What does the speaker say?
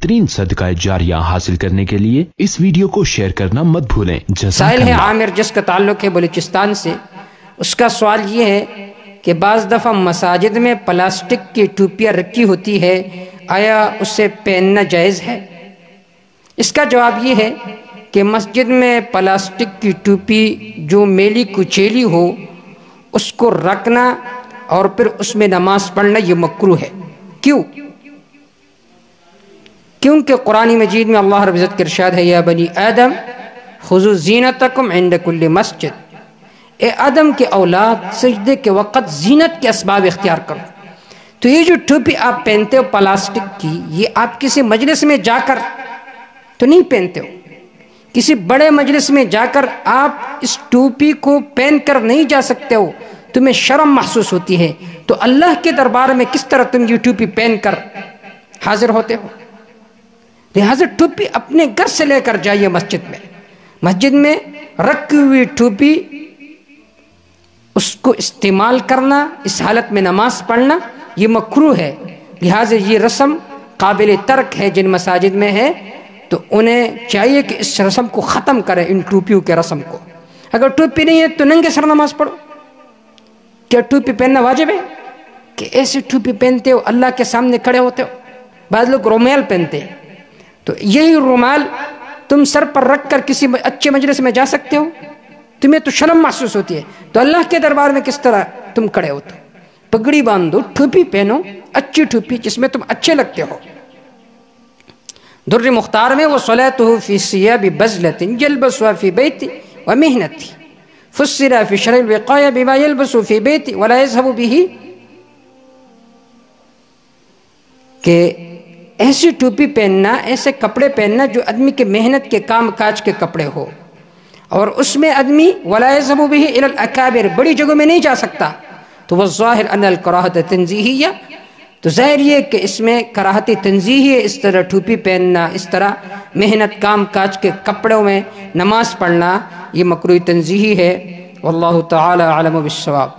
بہترین صدقہ جاریہ حاصل کرنے کے لیے اس ویڈیو کو شیئر کرنا مت بھولیں۔ سائل ہے عامر، جس کا تعلق ہے بلوچستان سے۔ اس کا سوال یہ ہے کہ بعض دفعہ مساجد میں پلاسٹک کی ٹوپیاں رکھی ہوتی ہے، آیا اسے پہننا جائز ہے؟ اس کا جواب یہ ہے کہ مسجد میں پلاسٹک کی ٹوپی جو میلی کچیلی ہو اس کو رکھنا اور پھر اس میں نماز پڑھنا یہ مکروہ ہے۔ کیوں؟ کیونکہ قرآن مجید میں اللہ رب العزت کا ارشاد ہے، یا بنی آدم خذوا زینتکم عند کل مسجد، اے آدم کے اولاد سجدے کے وقت زینت کے اسباب اختیار کرو۔ تو یہ جو ٹوپی آپ پہنتے ہو پلاسٹک کی، یہ آپ کسی مجلس میں جا کر تو نہیں پہنتے ہو، کسی بڑے مجلس میں جا کر آپ اس ٹوپی کو پہن کر نہیں جا سکتے ہو، تمہیں شرم محسوس ہوتی ہے، تو اللہ کے دربار میں کس طرح تم یہ ٹوپی پہن کر حاضر ہوتے ہو؟ لہذا ٹوپی اپنے گھر سے لے کر جائیے مسجد میں۔ مسجد میں رکھی ہوئی ٹوپی اس کو استعمال کرنا، اس حالت میں نماز پڑھنا یہ مکروہ ہے۔ لہذا یہ رسم قابل ترک ہے، جن مساجد میں ہے تو انہیں چاہیے کہ اس رسم کو ختم کریں، ان ٹوپیوں کے رسم کو۔ اگر ٹوپی نہیں ہے تو ننگے سر نماز پڑھو۔ کیا ٹوپی پہننا واجب ہے کہ ایسی ٹوپی پہنتے ہو اللہ کے سامنے کھڑے ہوتے ہو؟ بعض لوگ رومال پہنتے ہیں، تو یہی رومال تم سر پر رکھ کر کسی اچھے مجلس میں جا سکتے ہو؟ تمہیں تو شرم محسوس ہوتی ہے، تو اللہ کے دربار میں کس طرح تم کھڑے ہوتے ہو؟ پگڑی باندھو، ٹوپی پہنو، اچھی ٹوپی جس میں تم اچھے لگتے ہو۔ در مختار میں وصلاته فی ثیاب بذلۃ یلبسها فی بیت ومحنت فسر فی شرع الوقایہ بما یلبس فی بیت ولا یذهب به، کہ ایسی ٹوپی پہننا، ایسے کپڑے پہننا جو آدمی کے محنت کے کام کاج کے کپڑے ہو، اور اس میں آدمی ولا یذهب به الی الاکابر، بڑی جگہوں میں نہیں جا سکتا، تو والظاہر ان الکراہۃ تنزیہیہ، تو ظاہر یہ کہ اس میں کراہت تنزیہی ہے، اس طرح ٹوپی پہننا، اس طرح محنت کام کاج کے کپڑوں میں نماز پڑھنا یہ مکروہ تنزیہی ہے۔ واللہ تعالی اعلم بالصواب۔